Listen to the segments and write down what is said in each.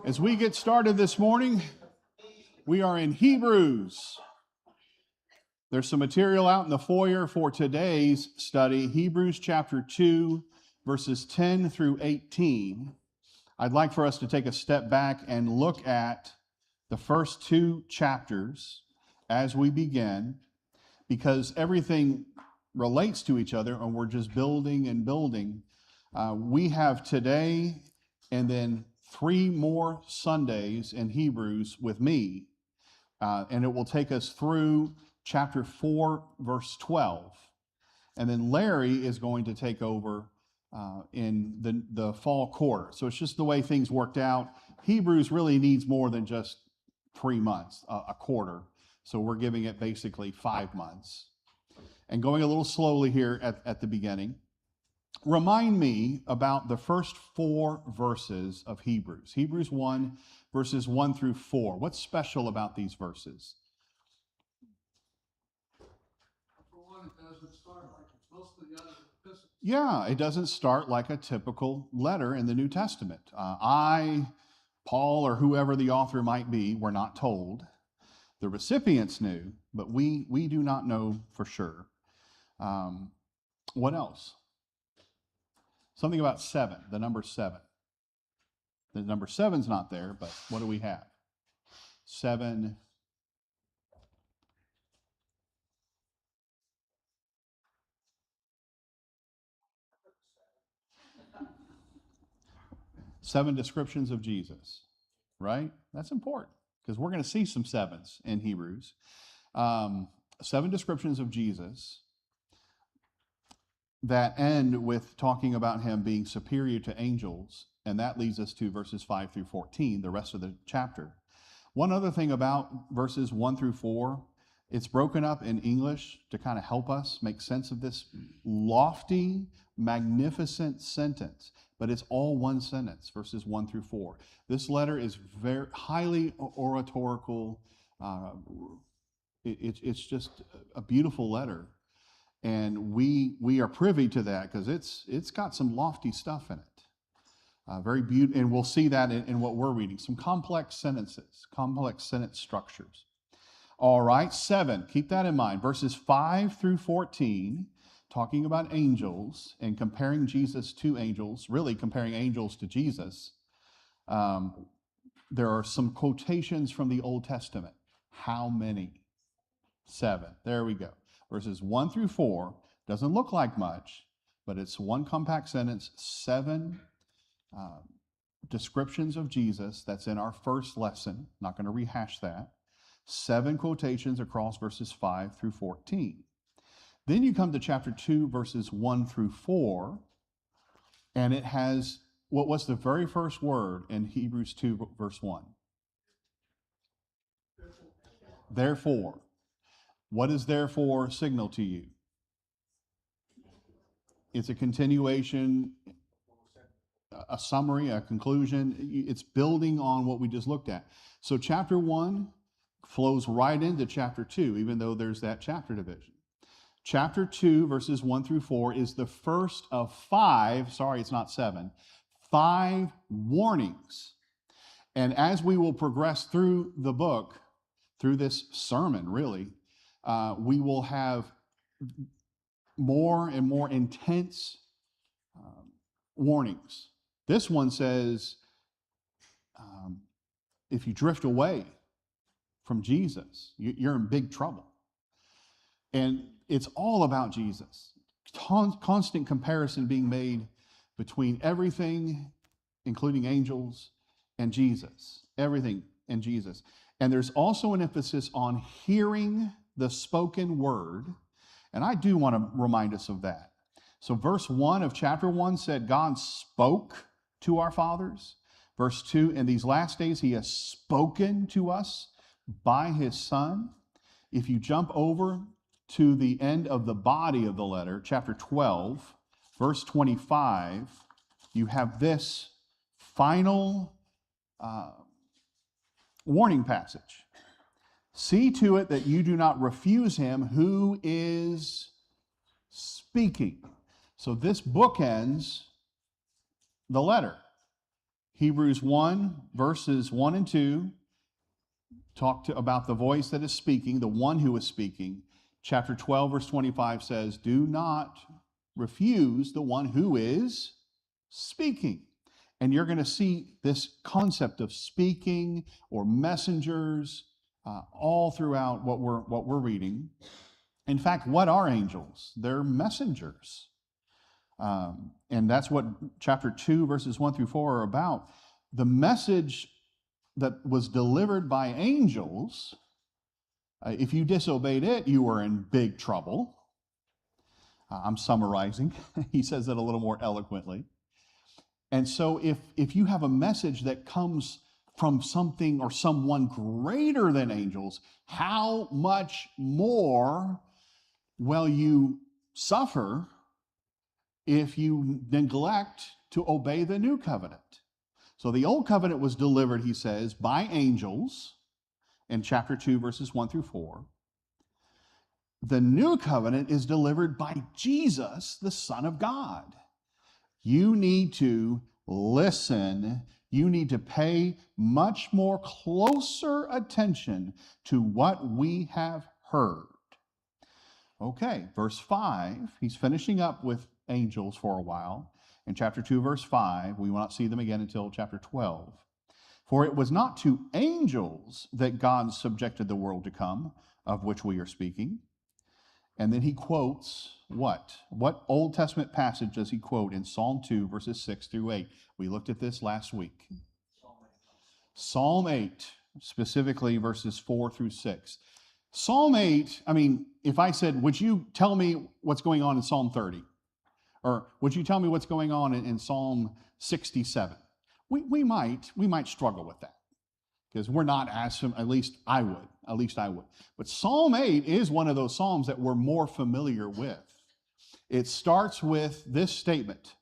As we get started this morning, we are in Hebrews. There's some material out in the foyer for today's study, Hebrews chapter 2, verses 10 through 18. I'd like for us to take a step back and look at the first two chapters as we begin, because everything relates to each other and we're just building and building. We have today and then 3 more Sundays in Hebrews with me, and it will take us through chapter 4, verse 12. And then Larry is going to take over in the fall quarter. So it's just the way things worked out. Hebrews really needs more than just 3 months, a quarter. So we're giving it basically 5 months. And going a little slowly here at the beginning. Remind me about the first 4 verses of Hebrews. Hebrews 1, verses 1 through 4. What's special about these verses? For one, it doesn't start like most of the other epistles. Yeah, it doesn't start like a typical letter in the New Testament. I, Paul, or whoever the author might be, we're not told. The recipients knew, but we do not know for sure. What else? Something about 7, the number 7. The number 7's not there, but what do we have? 7. Seven descriptions of Jesus, right? That's important because we're going to see some 7s in Hebrews. 7 descriptions of Jesus that end with talking about him being superior to angels, and that leads us to verses 5 through 14, the rest of the chapter. One other thing about verses 1 through 4, it's broken up in English to kind of help us make sense of this lofty, magnificent sentence, but it's all one sentence, verses 1 through 4. This letter is very highly oratorical. It's just a beautiful letter. And we are privy to that because it's got some lofty stuff in it. Very beautiful, and we'll see that in what we're reading. Some complex sentences, complex sentence structures. All right, 7, keep that in mind. Verses 5 through 14, talking about angels and comparing Jesus to angels, really comparing angels to Jesus. There are some quotations from the Old Testament. How many? 7. There we go. Verses 1 through 4 doesn't look like much, but it's one compact sentence, 7 descriptions of Jesus. That's in our first lesson. Not going to rehash that. 7 quotations across verses 5 through 14. Then you come to chapter 2, verses 1 through 4, and it has, what was the very first word in Hebrews 2, verse 1? Therefore. What does therefore signal to you? It's a continuation, a summary, a conclusion. It's building on what we just looked at. So chapter 1 flows right into chapter 2, even though there's that chapter division. Chapter 2, verses 1 through 4 is the first of 5, sorry, it's not 7, 5 warnings. And as we will progress through the book, through this sermon, really, we will have more and more intense warnings. This one says, if you drift away from Jesus, you're in big trouble. And it's all about Jesus. Constant comparison being made between everything, including angels, and Jesus. Everything and Jesus. And there's also an emphasis on hearing the spoken word, and I do want to remind us of that. So verse 1 of chapter 1 said God spoke to our fathers. Verse 2, in these last days he has spoken to us by his Son. If you jump over to the end of the body of the letter, chapter 12, verse 25, you have this final warning passage. See to it that you do not refuse him who is speaking. So this bookends the letter. Hebrews 1, verses 1 and 2, about the voice that is speaking, the one who is speaking. Chapter 12, verse 25 says, do not refuse the one who is speaking. And you're going to see this concept of speaking or messengers all throughout what we're reading. In fact, what are angels? They're messengers. And that's what chapter 2, verses 1 through 4 are about. The message that was delivered by angels, if you disobeyed it, you were in big trouble. I'm summarizing. He says it a little more eloquently. And so if you have a message that comes from something or someone greater than angels, how much more will you suffer if you neglect to obey the new covenant? So the old covenant was delivered, he says, by angels in chapter 2, verses 1 through 4. The new covenant is delivered by Jesus, the Son of God. You need to listen. You need to pay much more closer attention to what we have heard. Okay, verse 5, he's finishing up with angels for a while. In chapter 2, verse 5, we will not see them again until chapter 12. For it was not to angels that God subjected the world to come, of which we are speaking. And then he quotes what? What Old Testament passage does he quote in Psalm 2, verses 6 through 8? We looked at this last week. Psalm 8, specifically verses 4 through 6. Psalm 8, if I said, would you tell me what's going on in Psalm 30? Or would you tell me what's going on in Psalm 67? We might struggle with that because we're not as, at least I would. But Psalm 8 is one of those Psalms that we're more familiar with. It starts with this statement,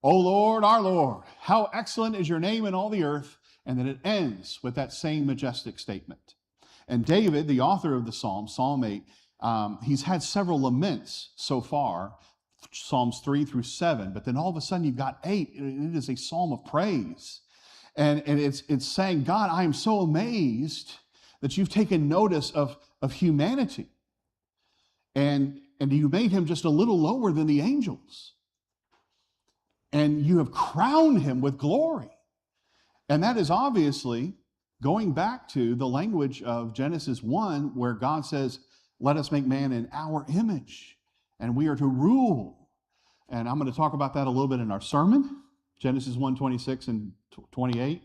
O Lord, our Lord, how excellent is your name in all the earth. And then it ends with that same majestic statement. And David, the author of the Psalm, Psalm 8, he's had several laments so far, Psalms 3 through 7, but then all of a sudden you've got 8. It is a psalm of praise. And it's saying, God, I am so amazed that you've taken notice of humanity. And you made him just a little lower than the angels. And you have crowned him with glory. And that is obviously going back to the language of Genesis 1, where God says, let us make man in our image, and we are to rule. And I'm going to talk about that a little bit in our sermon, Genesis 1, 26 and 28,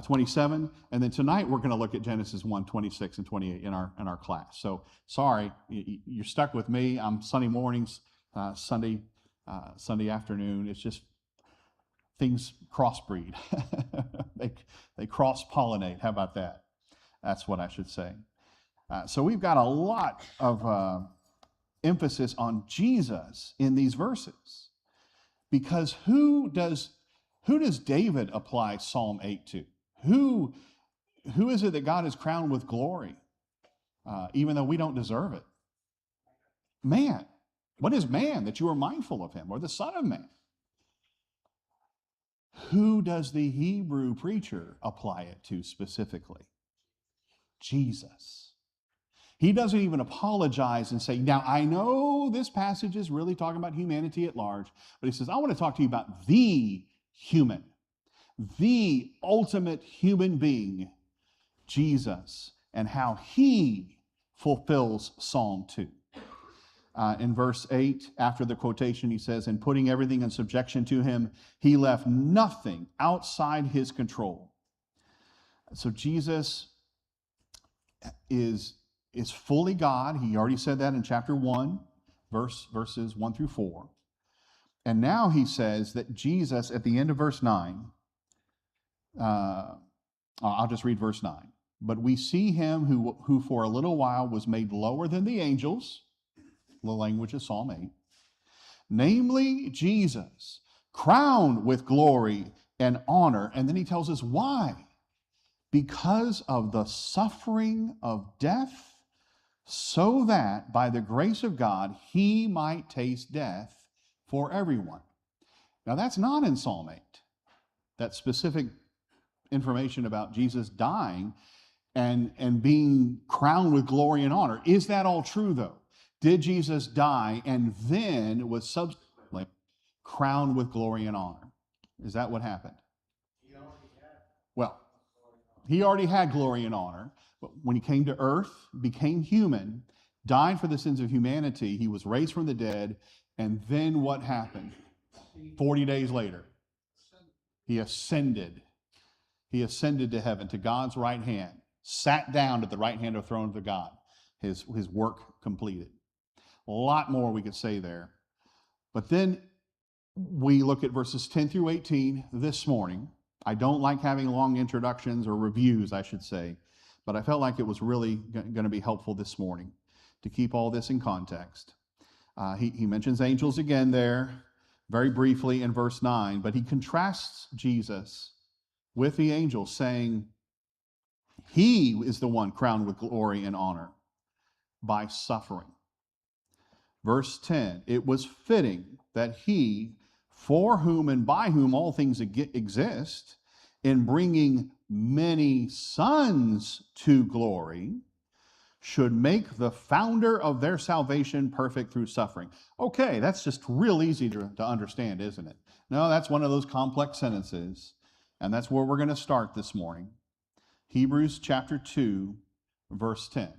27. And then tonight we're going to look at Genesis 1, 26 and 28 in our class. So sorry, you're stuck with me. I'm Sunday mornings, Sunday afternoon. It's just things crossbreed. They cross-pollinate. How about that? That's what I should say. So we've got a lot of emphasis on Jesus in these verses, because who does David apply Psalm 8 to? Who is it that God has crowned with glory, even though we don't deserve it? Man. What is man that you are mindful of him, or the Son of Man? Who does the Hebrew preacher apply it to specifically? Jesus. He doesn't even apologize and say, now I know this passage is really talking about humanity at large, but he says, I want to talk to you about the human, the ultimate human being, Jesus, and how he fulfills Psalm 2. In verse 8, after the quotation, he says, in putting everything in subjection to him, he left nothing outside his control. So Jesus is fully God. He already said that in chapter 1, verses 1 through 4. And now he says that Jesus, at the end of verse 9, I'll just read verse 9. But we see him who for a little while was made lower than the angels, the language of Psalm 8, namely Jesus, crowned with glory and honor. And then he tells us why. Because of the suffering of death, so that by the grace of God, he might taste death for everyone. Now that's not in Psalm 8. that specific information about Jesus dying and being crowned with glory and honor. Is that all true, though? Did Jesus die and then was subsequently crowned with glory and honor? Is that what happened? Well, he already had glory and honor, but when he came to earth, became human, died for the sins of humanity, he was raised from the dead, and then what happened? 40 days later, he ascended. He ascended to heaven, to God's right hand, sat down at the right hand of the throne of the God, his work completed. A lot more we could say there. But then we look at verses 10 through 18 this morning. I don't like having long introductions or reviews, I should say, but I felt like it was really going to be helpful this morning to keep all this in context. He mentions angels again there, very briefly in verse 9, but he contrasts Jesus with the angels, saying, he is the one crowned with glory and honor by suffering. Verse 10, it was fitting that he, for whom and by whom all things exist, in bringing many sons to glory, should make the founder of their salvation perfect through suffering. Okay, that's just real easy to understand, isn't it? No, that's one of those complex sentences, and that's where we're going to start this morning. Hebrews chapter 2, verse 10.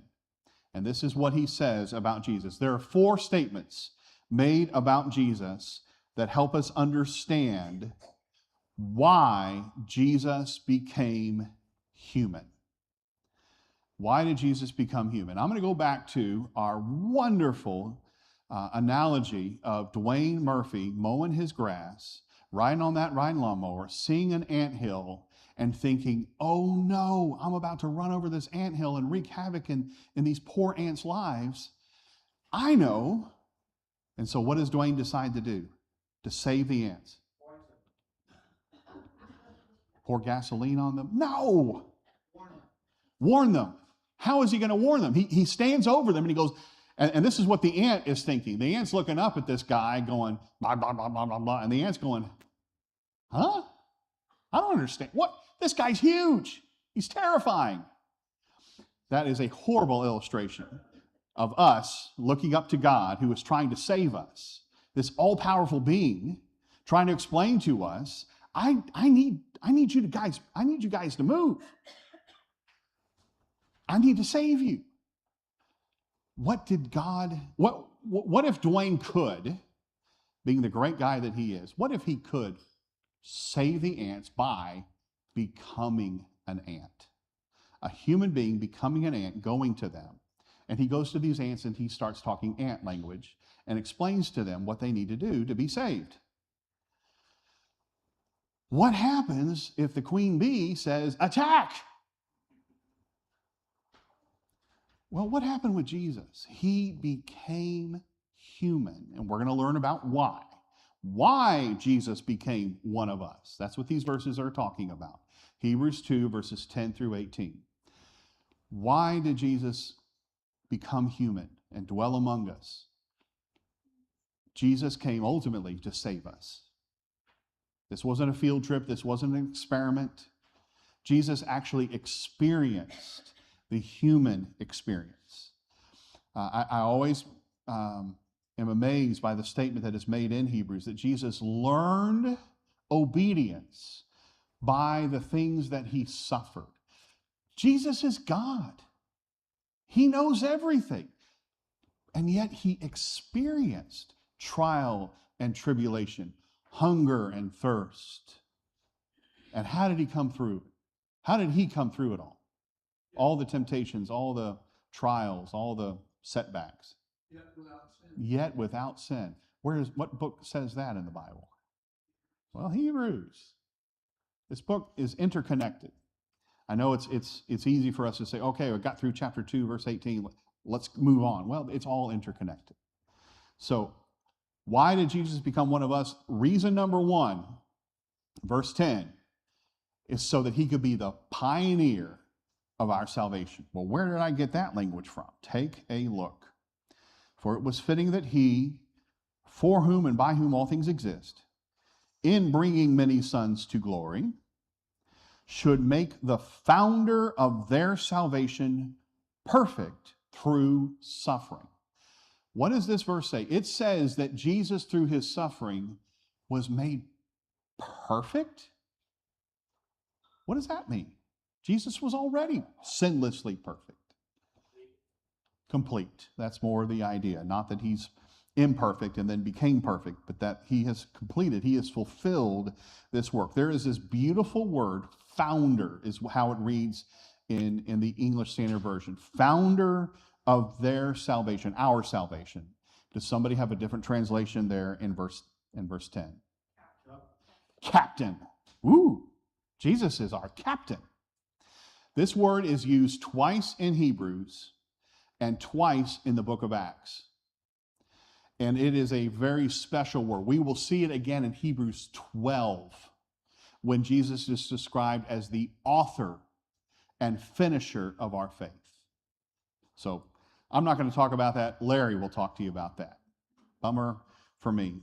And this is what he says about Jesus. There are 4 statements made about Jesus that help us understand why Jesus became human. Why did Jesus become human? I'm going to go back to our wonderful analogy of Dwayne Murphy mowing his grass, riding on that riding lawnmower, seeing an anthill, and thinking, oh no, I'm about to run over this anthill and wreak havoc in these poor ants' lives. I know. And so what does Dwayne decide to do to save the ants? Pour gasoline on them? No. Warn them. How is he going to warn them? He stands over them and he goes, and this is what the ant is thinking. The ant's looking up at this guy going, blah, blah, blah, blah, blah, blah. And the ant's going, huh? I don't understand. What? This guy's huge. He's terrifying. That is a horrible illustration of us looking up to God who is trying to save us. This all-powerful being trying to explain to us, I need you guys to move. I need to save you. What if Dwayne could, being the great guy that he is, what if he could save the ants by becoming an ant? A human being becoming an ant, going to them. And he goes to these ants and he starts talking ant language and explains to them what they need to do to be saved. What happens if the queen bee says, attack? Well, what happened with Jesus? He became human, and we're going to learn about why. Why Jesus became one of us. That's what these verses are talking about. Hebrews 2, verses 10 through 18. Why did Jesus become human and dwell among us? Jesus came ultimately to save us. This wasn't a field trip. This wasn't an experiment. Jesus actually experienced the human experience. I always am amazed by the statement that is made in Hebrews that Jesus learned obedience by the things that he suffered. Jesus is God. He knows everything. And yet he experienced trial and tribulation, hunger and thirst. And how did he come through? How did he come through it all? All the temptations, all the trials, all the setbacks. Yet without sin. What book says that in the Bible? Well, Hebrews. This book is interconnected. I know it's easy for us to say, okay, we got through chapter 2, verse 18. Let's move on. Well, it's all interconnected. So, why did Jesus become one of us? Reason number 1, verse 10, is so that he could be the pioneer of our salvation. Well, where did I get that language from? Take a look. For it was fitting that he, for whom and by whom all things exist, in bringing many sons to glory, should make the founder of their salvation perfect through suffering. What does this verse say? It says that Jesus, through his suffering, was made perfect. What does that mean? Jesus was already sinlessly perfect. Complete. That's more the idea. Not that he's imperfect and then became perfect, but that he has completed, he has fulfilled this work. There is this beautiful word, founder, is how it reads in the English Standard Version. Founder of their salvation, our salvation. Does somebody have a different translation there in verse 10? Captain. Woo! Jesus is our captain. This word is used twice in Hebrews and twice in the book of Acts. And it is a very special word. We will see it again in Hebrews 12 when Jesus is described as the author and finisher of our faith. So I'm not going to talk about that. Larry will talk to you about that. Bummer for me,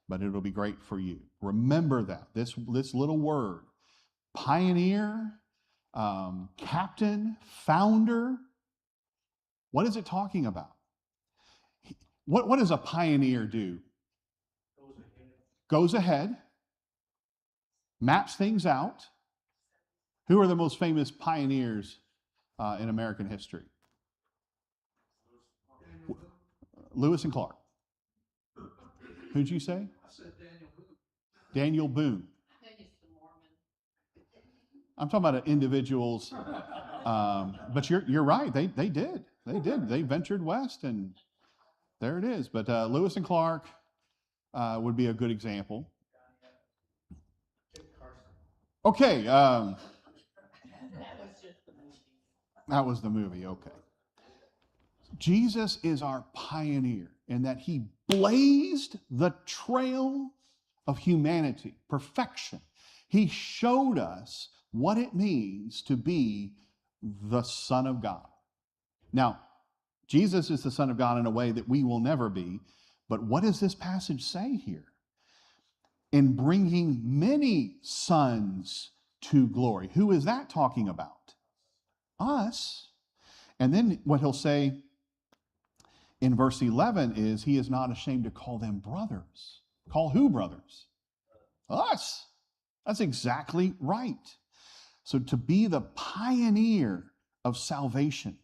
but it'll be great for you. Remember that. This little word, pioneer, captain, founder, what is it talking about? What does a pioneer do? Goes ahead, maps things out. Who are the most famous pioneers in American history? Lewis and Clark. Who'd you say? I said Daniel Boone. Daniel Boone. I'm talking about individuals, but you're right. They did. They ventured west, and there it is. But Lewis and Clark would be a good example. Okay, that was the movie. Okay, Jesus is our pioneer in that he blazed the trail of humanity, perfection. He showed us what it means to be the Son of God. Now, Jesus is the Son of God in a way that we will never be, but what does this passage say here? In bringing many sons to glory. Who is that talking about? Us. And then what he'll say in verse 11 is, he is not ashamed to call them brothers. Call who brothers? Us. That's exactly right. So to be the pioneer of salvation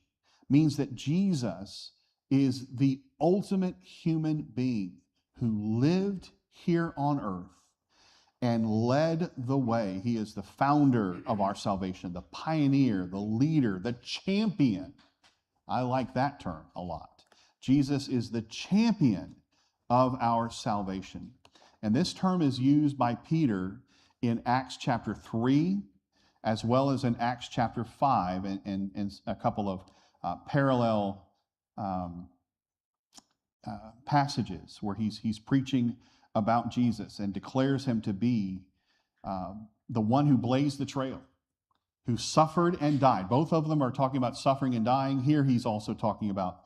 means that Jesus is the ultimate human being who lived here on earth and led the way. He is the founder of our salvation, the pioneer, the leader, the champion. I like that term a lot. Jesus is the champion of our salvation. And this term is used by Peter in Acts chapter 3, as well as in Acts chapter 5, and a couple of parallel passages where he's preaching about Jesus and declares him to be the one who blazed the trail, who suffered and died. Both of them are talking about suffering and dying. Here he's also talking about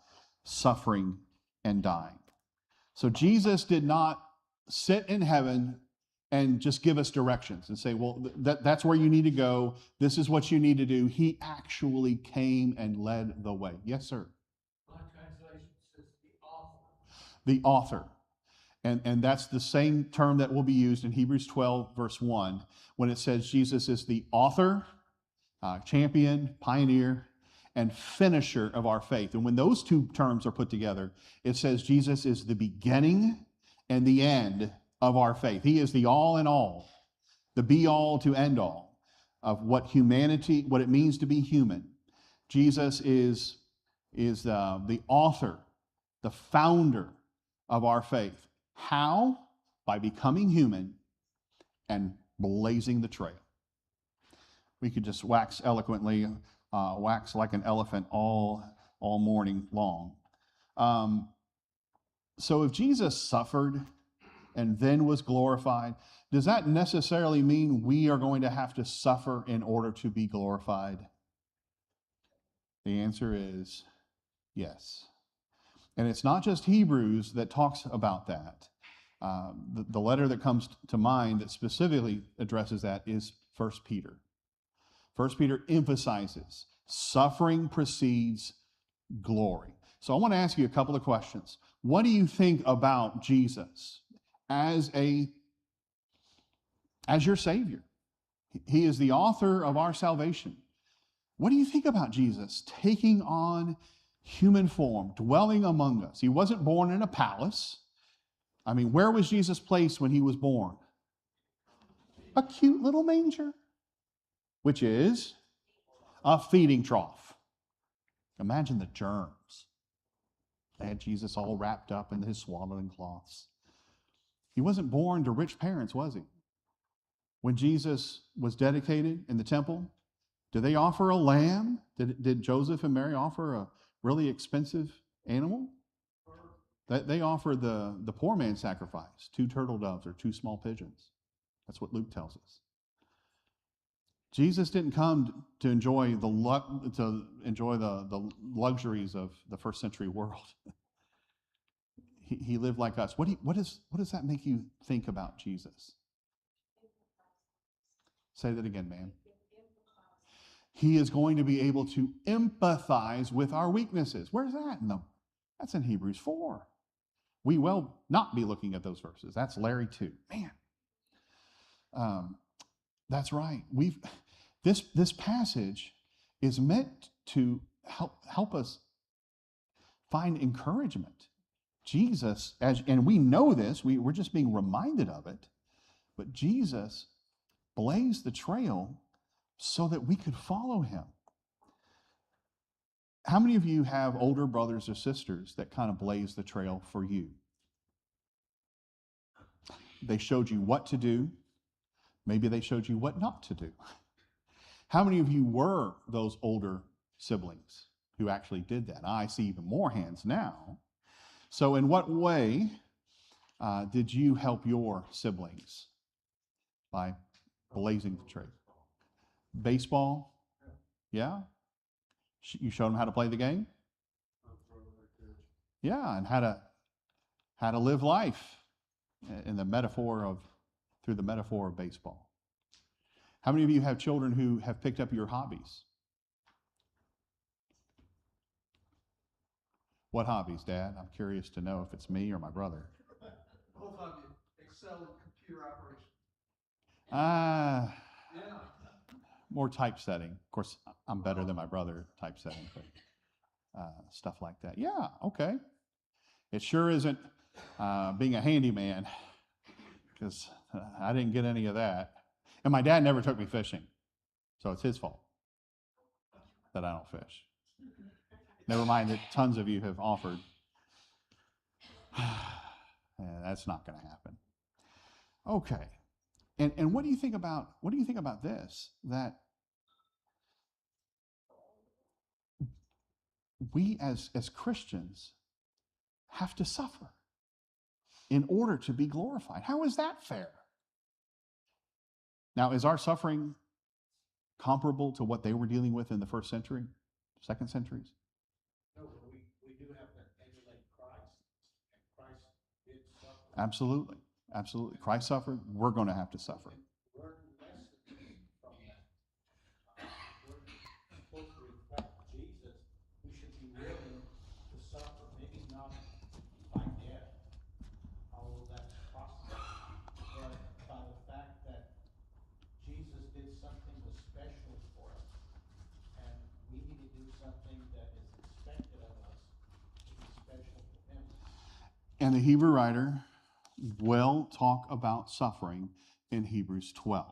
suffering and dying. So Jesus did not sit in heaven and just give us directions and say, well, that's where you need to go. This is what you need to do. He actually came and led the way. Yes, sir. My translation says the author. The author. And that's the same term that will be used in Hebrews 12, verse 1, when it says Jesus is the author, champion, pioneer, and finisher of our faith. And when those two terms are put together, it says Jesus is the beginning and the end of our faith. He is the all in all, the be all to end all of what humanity, what it means to be human. Jesus is the author, the founder of our faith. How? By becoming human and blazing the trail. We could just wax eloquently, wax like an elephant all morning long. So if Jesus suffered and then was glorified, does that necessarily mean we are going to have to suffer in order to be glorified? The answer is yes. And it's not just Hebrews that talks about that. The letter that comes to mind that specifically addresses that is 1 Peter. 1 Peter emphasizes suffering precedes glory. So I want to ask you a couple of questions. What do you think about Jesus as your Savior? He is the author of our salvation. What do you think about Jesus taking on human form, dwelling among us? He wasn't born in a palace. I mean, where was Jesus placed when he was born? A cute little manger, which is a feeding trough. Imagine the germs. They had Jesus all wrapped up in his swaddling cloths. He wasn't born to rich parents, was he? When Jesus was dedicated in the temple, did they offer a lamb? Did Joseph and Mary offer a really expensive animal? They offered the poor man's sacrifice, 2 turtle doves or 2 small pigeons. That's what Luke tells us. Jesus didn't come to enjoy the luxuries of the first century world. He lived like us. What does that make you think about Jesus? Say that again, ma'am. He is going to be able to empathize with our weaknesses. Where's that? That's in Hebrews 4. We will not be looking at those verses. That's Larry too. Man. That's right. This passage is meant to help us find encouragement. Jesus, and we know this, we're just being reminded of it, but Jesus blazed the trail so that we could follow him. How many of you have older brothers or sisters that kind of blaze the trail for you? They showed you what to do. Maybe they showed you what not to do. How many of you were those older siblings who actually did that? I see even more hands now. So in what way did you help your siblings by blazing the trail? Baseball? Yeah? You showed them how to play the game? Yeah, and how to live life through the metaphor of baseball. How many of you have children who have picked up your hobbies? What hobbies, Dad? I'm curious to know if it's me or my brother. Both of you excel in computer operation. Yeah. More typesetting. Of course, I'm better than my brother at typesetting, but stuff like that. Yeah, okay. It sure isn't being a handyman, because I didn't get any of that. And my dad never took me fishing, so it's his fault that I don't fish. Never mind that tons of you have offered. That's not going to happen. Okay. And what do you think about this? That we as Christians have to suffer in order to be glorified. How is that fair? Now, is our suffering comparable to what they were dealing with in the first century, second centuries? No, but we do have to emulate Christ, and Christ did suffer. Absolutely. Absolutely. Christ suffered. We're going to have to suffer. Learn lessons from that. We're supposed to reflect Jesus. We should be willing to suffer, maybe not by death, although that's possible, but by the fact that Jesus did something that was special for us, and we need to do something that is expected of us to be special for him. And the Hebrew writer will talk about suffering in Hebrews 12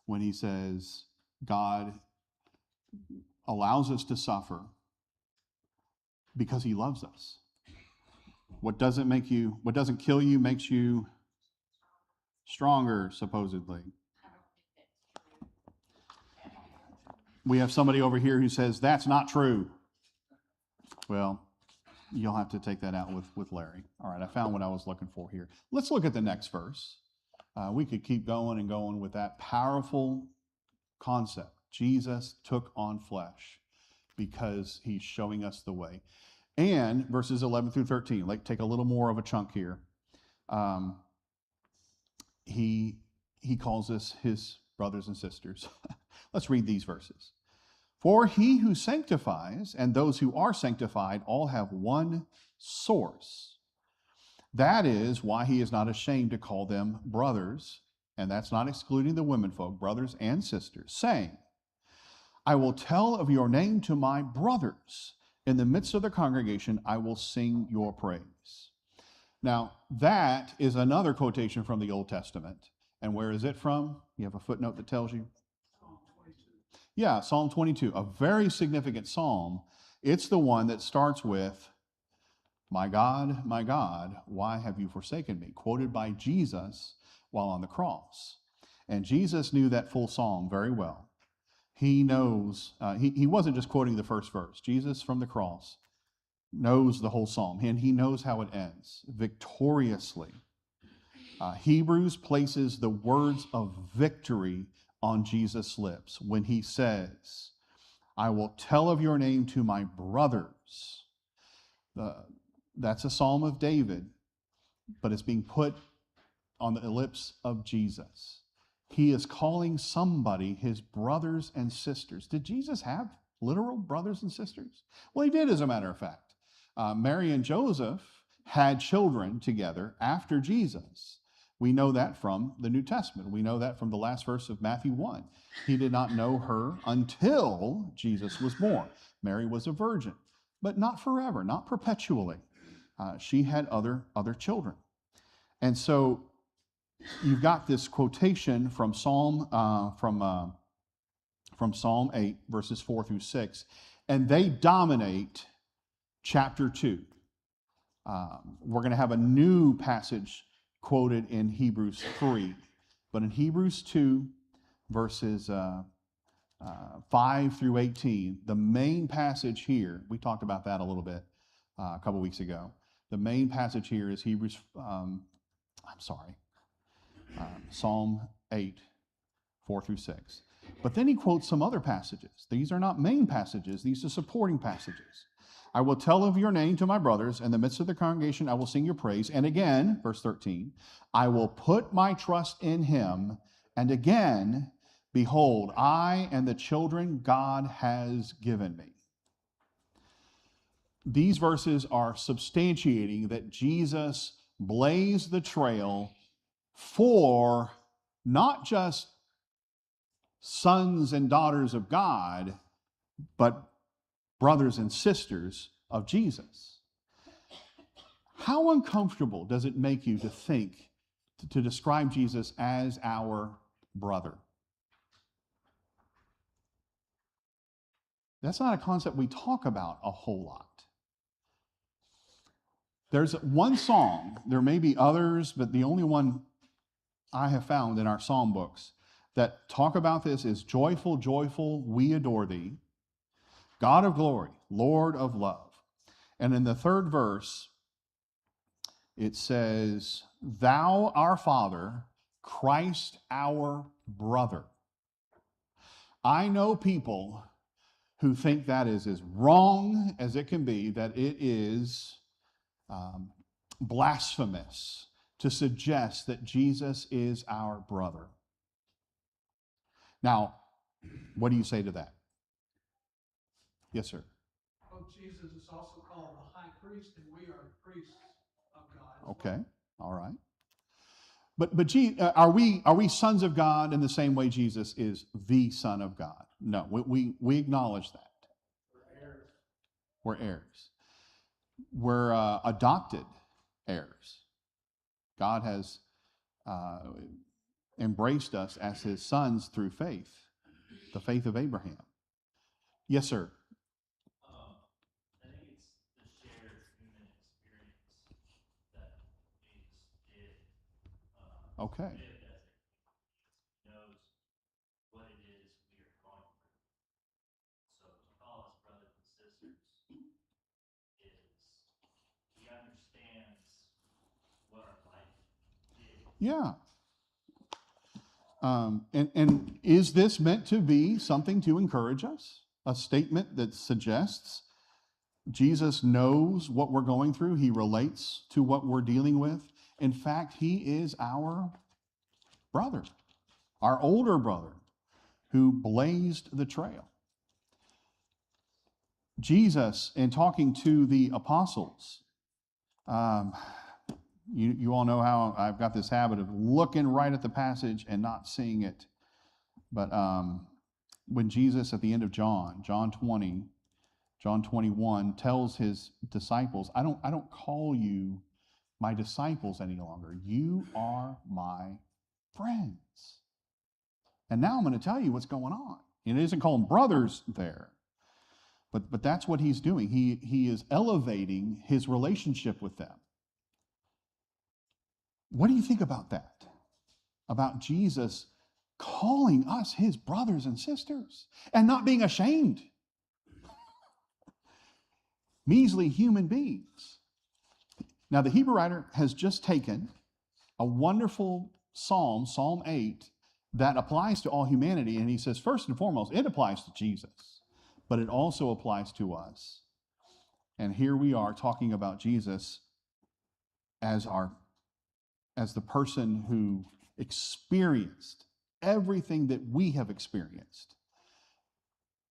when he says God allows us to suffer because he loves us. What doesn't kill you makes you stronger, supposedly. We have somebody over here who says that's not true. Well, you'll have to take that out with Larry. All right, I found what I was looking for here. Let's look at the next verse. We could keep going and going with that powerful concept. Jesus took on flesh because he's showing us the way. And verses 11 through 13, take a little more of a chunk here. um, he calls us his brothers and sisters. Let's read these verses. For he who sanctifies and those who are sanctified all have one source. That is why he is not ashamed to call them brothers, and that's not excluding the women folk, brothers and sisters, saying, I will tell of your name to my brothers. In the midst of the congregation, I will sing your praise. Now, that is another quotation from the Old Testament. And where is it from? You have a footnote that tells you? Psalm 22. Yeah, Psalm 22, a very significant psalm. It's the one that starts with, my God, why have you forsaken me? Quoted by Jesus while on the cross. And Jesus knew that full psalm very well. He knows, he wasn't just quoting the first verse. Jesus from the cross knows the whole psalm, and he knows how it ends, victoriously. Hebrews places the words of victory on Jesus' lips when he says, I will tell of your name to my brothers. That's a psalm of David, but it's being put on the lips of Jesus. He is calling somebody his brothers and sisters. Did Jesus have literal brothers and sisters? Well, he did, as a matter of fact. Mary and Joseph had children together after Jesus. We know that from the New Testament. We know that from the last verse of Matthew 1. He did not know her until Jesus was born. Mary was a virgin, but not forever, not perpetually. She had other children. And so you've got this quotation from Psalm 8, verses 4 through 6, and they dominate chapter 2. We're going to have a new passage quoted in Hebrews 3, but in Hebrews 2, verses 5 through 18, the main passage here, we talked about that a little bit a couple weeks ago. The main passage here is Psalm 8, 4 through 6. But then he quotes some other passages. These are not main passages, these are supporting passages. I will tell of your name to my brothers. In the midst of the congregation, I will sing your praise. And again, verse 13, I will put my trust in him. And again, behold, I and the children God has given me. These verses are substantiating that Jesus blazed the trail for not just sons and daughters of God, but brothers and sisters of Jesus. How uncomfortable does it make you to think, to describe Jesus as our brother? That's not a concept we talk about a whole lot. There's one song, there may be others, but the only one I have found in our psalm books that talk about this is joyful, joyful, we adore thee, God of glory, Lord of love. And in the third verse, it says, thou our Father, Christ our brother. I know people who think that is as wrong as it can be, that it is blasphemous to suggest that Jesus is our brother. Now, what do you say to that? Yes, sir. Well, Jesus is also called the high priest, and we are priests of God. Okay, all right. But are we sons of God in the same way Jesus is the Son of God? No, we acknowledge that. We're heirs. We're heirs. We're adopted heirs. God has embraced us as his sons through faith, the faith of Abraham. Yes, sir. I think it's the shared human experience that Jesus did. Okay. Lived as he knows what it is we are going through. So to call us brothers and sisters is he understands what our life is. Yeah. And is this meant to be something to encourage us? A statement that suggests Jesus knows what we're going through. He relates to what we're dealing with. In fact, he is our brother, our older brother, who blazed the trail. Jesus, in talking to the apostles, you all know how I've got this habit of looking right at the passage and not seeing it. But when Jesus, at the end of John 20, John 21, tells his disciples, I don't call you my disciples any longer. You are my friends. And now I'm going to tell you what's going on. And it isn't calling brothers there. But that's what he's doing. He is elevating his relationship with them. What do you think about that? About Jesus calling us his brothers and sisters and not being ashamed. Measly human beings. Now, the Hebrew writer has just taken a wonderful psalm, Psalm 8, that applies to all humanity, and he says, first and foremost, it applies to Jesus, but it also applies to us. And here we are talking about Jesus as the person who experienced everything that we have experienced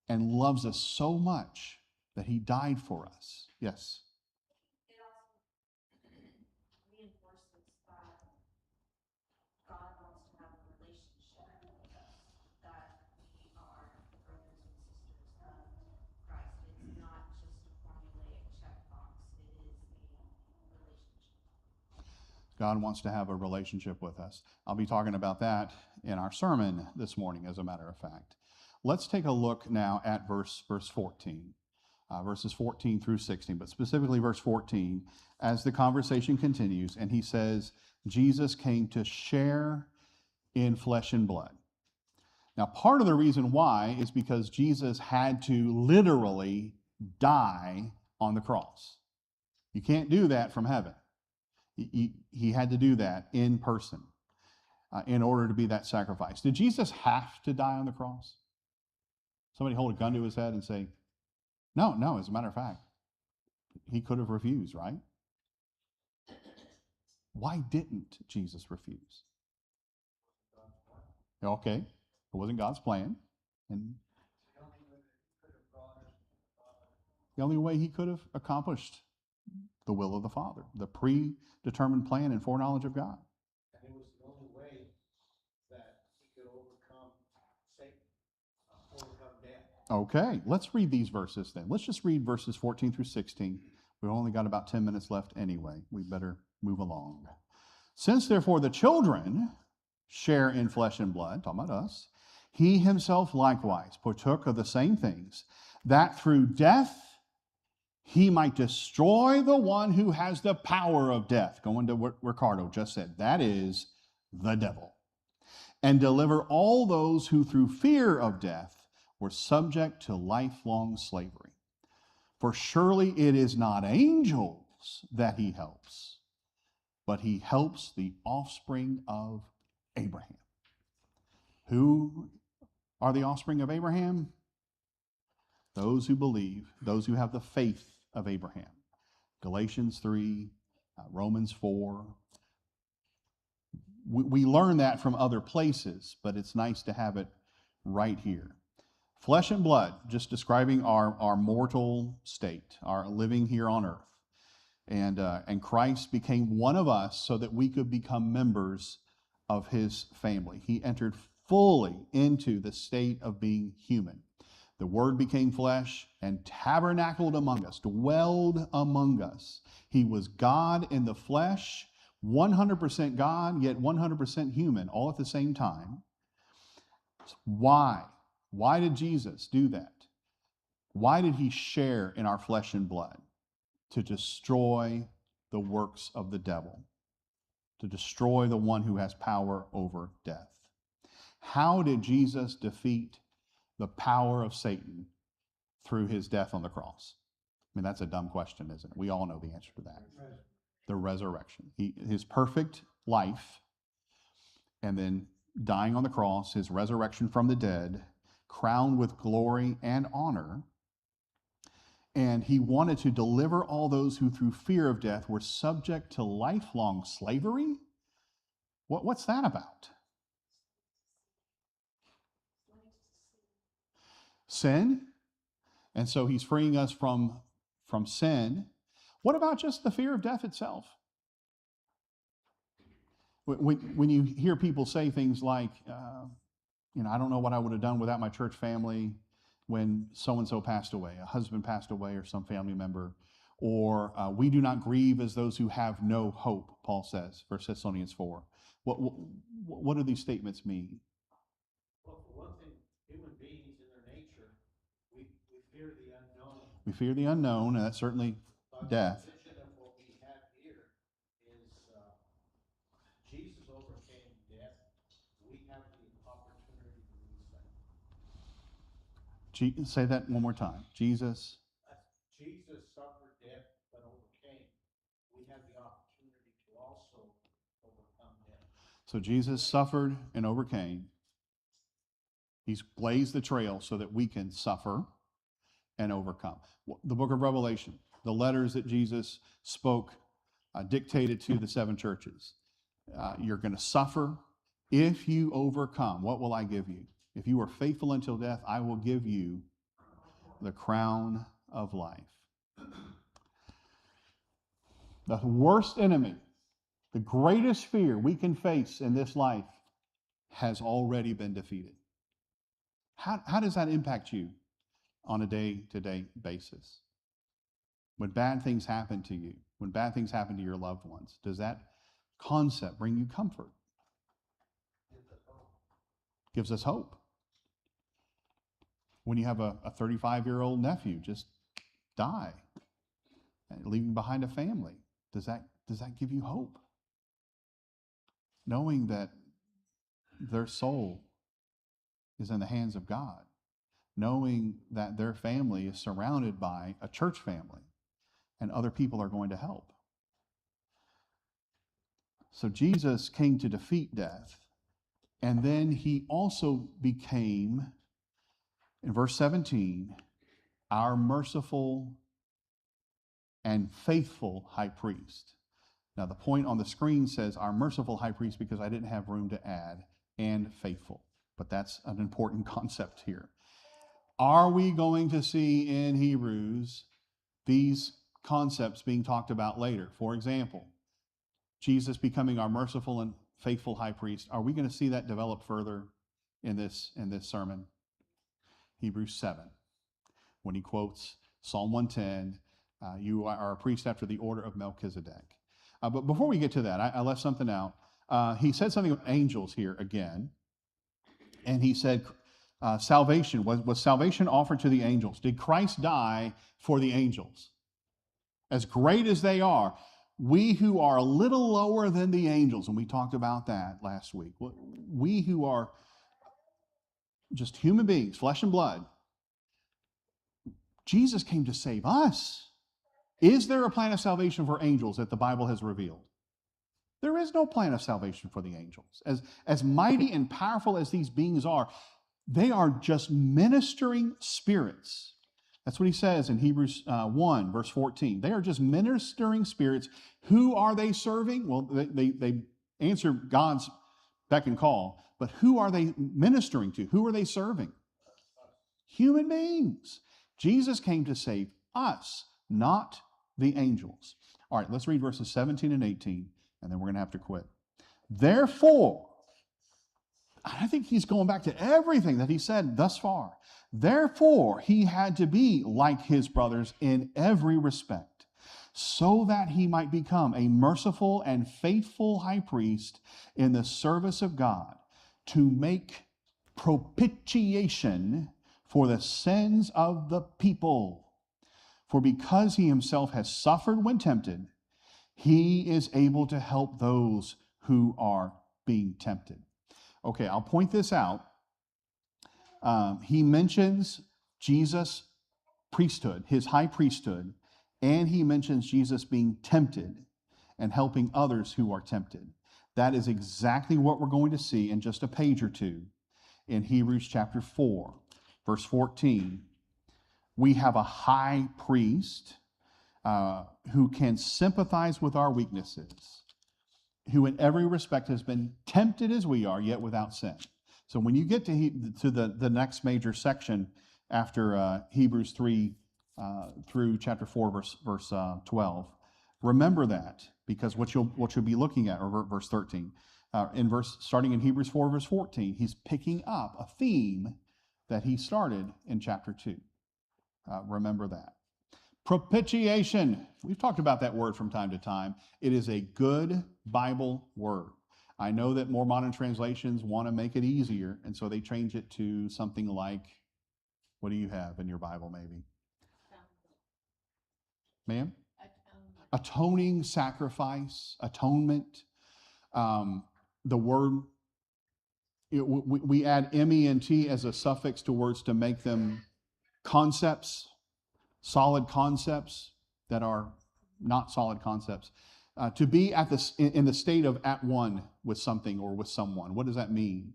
and loves us so much that he died for us. Yes. It also reinforces that God wants to have a relationship with us, that we are brothers and sisters of Christ. It's not just a formulaic checkbox, it is a relationship. God wants to have a relationship with us. I'll be talking about that in our sermon this morning, as a matter of fact. Let's take a look now at verse 14. Verses 14 through 16, but specifically verse 14, as the conversation continues, and he says, Jesus came to share in flesh and blood. Now, part of the reason why is because Jesus had to literally die on the cross. You can't do that from heaven. He had to do that in person in order to be that sacrifice. Did Jesus have to die on the cross? Somebody hold a gun to his head and say, no, as a matter of fact, he could have refused, right? Why didn't Jesus refuse? Okay, it wasn't God's plan. And the only way he could have accomplished the will of the Father, the predetermined plan and foreknowledge of God. And it was the only way that he could overcome Satan, overcome death. Okay, let's read these verses then. Let's just read verses 14 through 16. We've only got about 10 minutes left anyway. We better move along. Since therefore the children share in flesh and blood, talking about us, he himself likewise partook of the same things, that through death he might destroy the one who has the power of death. Going to what Ricardo just said, that is the devil. And deliver all those who through fear of death were subject to lifelong slavery. For surely it is not angels that he helps, but he helps the offspring of Abraham. Who are the offspring of Abraham? Those who believe, those who have the faith of Abraham. Galatians 3, Romans 4. We learn that from other places, but it's nice to have it right here. Flesh and blood, just describing our mortal state, our living here on earth. And Christ became one of us so that we could become members of his family. He entered fully into the state of being human. The Word became flesh and tabernacled among us, dwelled among us. He was God in the flesh, 100% God, yet 100% human, all at the same time. Why? Why did Jesus do that? Why did he share in our flesh and blood? To destroy the works of the devil, to destroy the one who has power over death. How did Jesus defeat the power of Satan through his death on the cross? I mean, that's a dumb question, isn't it? We all know the answer to that. The resurrection. His perfect life, and then dying on the cross, his resurrection from the dead, crowned with glory and honor, And he wanted to deliver all those who through fear of death were subject to lifelong slavery. What's that about? Sin. And so he's freeing us from sin. What about just the fear of death itself? When you hear people say things like, I don't know what I would have done without my church family when so-and-so passed away, a husband passed away or some family member, or we do not grieve as those who have no hope, Paul says, 1 Thessalonians 4. What do these statements mean? Well, for one thing, human beings in their nature, we fear the unknown. We fear the unknown, and that's certainly death. The position of what we have here is Jesus overcame death. We have the opportunity to lose that. Say that one more time. Jesus suffered death but overcame. We have the opportunity to also overcome death. So Jesus suffered and overcame. He's blazed the trail so that we can suffer and overcome. The book of Revelation, the letters that Jesus spoke, dictated to the 7 churches. You're going to suffer. If you overcome, what will I give you? If you are faithful until death, I will give you the crown of life. The worst enemy, the greatest fear we can face in this life has already been defeated. How does that impact you on a day-to-day basis? When bad things happen to you, when bad things happen to your loved ones, does that concept bring you comfort? Gives us hope. When you have a 35-year-old nephew just die, leaving behind a family, does that give you hope? Knowing that their soul is in the hands of God, knowing that their family is surrounded by a church family and other people are going to help. So Jesus came to defeat death, and then he also became, in verse 17, our merciful and faithful high priest. Now, the point on the screen says our merciful high priest because I didn't have room to add and faithful. But that's an important concept here. Are we going to see in Hebrews these concepts being talked about later? For example, Jesus becoming our merciful and faithful high priest. Are we going to see that develop further in this sermon? Hebrews 7, when he quotes Psalm 110, you are a priest after the order of Melchizedek. But before we get to that, I left something out. He said something about angels here again. And he said, salvation, was salvation offered to the angels? Did Christ die for the angels? As great as they are, we who are a little lower than the angels, and we talked about that last week, we who are just human beings, flesh and blood, Jesus came to save us. Is there a plan of salvation for angels that the Bible has revealed? There is no plan of salvation for the angels. As mighty and powerful as these beings are, they are just ministering spirits. That's what he says in Hebrews 1, verse 14. They are just ministering spirits. Who are they serving? Well, they answer God's beck and call, but who are they ministering to? Who are they serving? Human beings. Jesus came to save us, not the angels. All right, let's read verses 17 and 18. And then we're going to have to quit. Therefore, I think he's going back to everything that he said thus far. Therefore, he had to be like his brothers in every respect, so that he might become a merciful and faithful high priest in the service of God, to make propitiation for the sins of the people. For because he himself has suffered when tempted, he is able to help those who are being tempted. Okay, I'll point this out. He mentions Jesus' priesthood, his high priesthood, and he mentions Jesus being tempted and helping others who are tempted. That is exactly what we're going to see in just a page or two in Hebrews chapter 4, verse 14, We have a high priest who can sympathize with our weaknesses, who in every respect has been tempted as we are, yet without sin. So when you get to the next major section after Hebrews 3 through chapter 4, verse 12, remember that, because what you'll be looking at, or verse 13, starting in Hebrews 4, verse 14, he's picking up a theme that he started in chapter 2. Remember that. Propitiation. We've talked about that word from time to time. It is a good Bible word. I know that more modern translations want to make it easier, and so they change it to something like, what do you have in your Bible, maybe? Ma'am? Atoning sacrifice, atonement. The word, we add ment as a suffix to words to make them concepts, solid concepts that are not solid concepts. To be in the state of at one with something or with someone. What does that mean?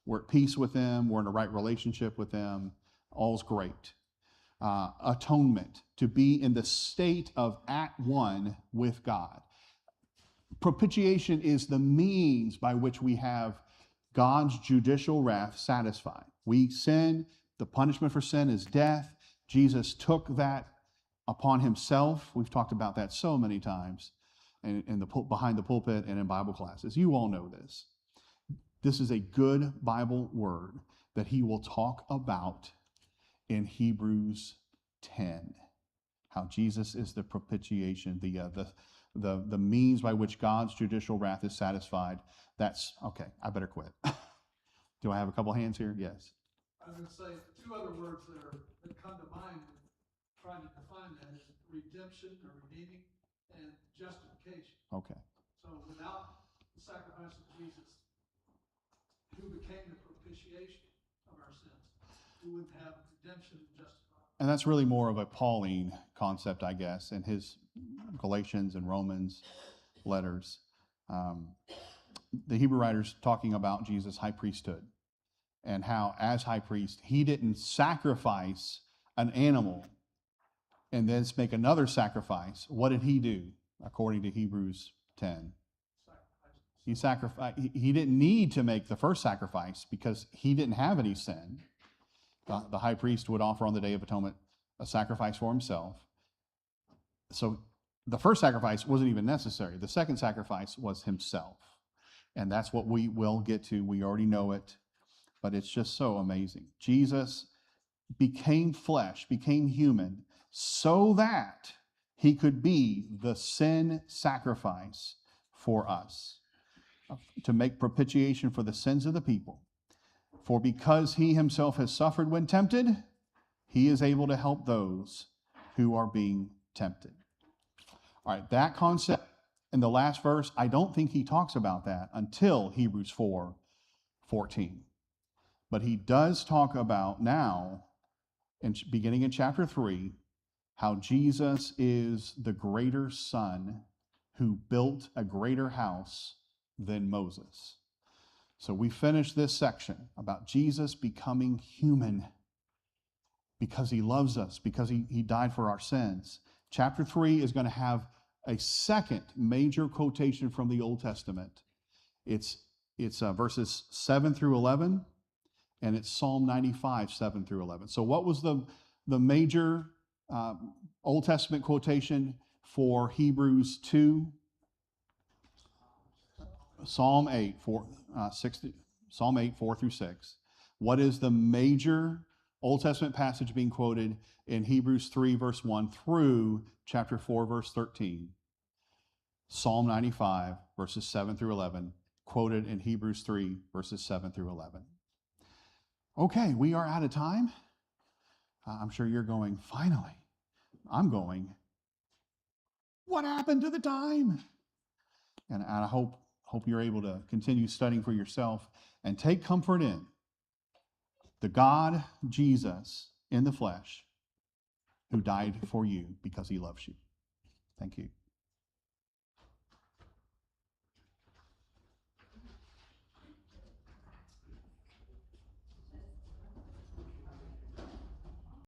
We're at peace with them. We're in a right relationship with them. All's great. Atonement, to be in the state of at one with God. Propitiation is the means by which we have God's judicial wrath satisfied. We sin, the punishment for sin is death. Jesus took that upon himself. We've talked about that so many times behind the pulpit and in Bible classes. You all know this. This is a good Bible word that he will talk about in Hebrews 10. How Jesus is the propitiation, the means by which God's judicial wrath is satisfied. That's, okay, I better quit. Do I have a couple hands here? Yes. I was going to say, two other words that come to mind when trying to define that is redemption or redeeming and justification. Okay. So without the sacrifice of Jesus, who became the propitiation of our sins, we wouldn't have redemption and justification. And that's really more of a Pauline concept, I guess, in his Galatians and Romans letters. The Hebrew writers talking about Jesus' high priesthood and how, as high priest, he didn't sacrifice an animal and then make another sacrifice. What did he do, according to Hebrews 10? He didn't need to make the first sacrifice because he didn't have any sin. The high priest would offer on the Day of Atonement a sacrifice for himself. So the first sacrifice wasn't even necessary. The second sacrifice was himself. And that's what we will get to. We already know it, but it's just so amazing. Jesus became flesh, became human, so that he could be the sin sacrifice for us, to make propitiation for the sins of the people. For because he himself has suffered when tempted, he is able to help those who are being tempted. All right, that concept in the last verse, I don't think he talks about that until Hebrews 4:14. But he does talk about now, beginning in chapter 3, how Jesus is the greater son who built a greater house than Moses. So we finished this section about Jesus becoming human because he loves us, because he died for our sins. Chapter 3 is going to have a second major quotation from the Old Testament. It's verses 7 through 11, and it's Psalm 95, 7 through 11. So what was the major Old Testament quotation for Hebrews 2? Psalm 8, 4 through 6. What is the major Old Testament passage being quoted in Hebrews 3, verse 1 through chapter 4, verse 13? Psalm 95, verses 7 through 11, quoted in Hebrews 3, verses 7 through 11. Okay, we are out of time. I'm sure you're going, finally. I'm going, what happened to the time? And I hope you're able to continue studying for yourself and take comfort in the God, Jesus, in the flesh, who died for you because he loves you. Thank you.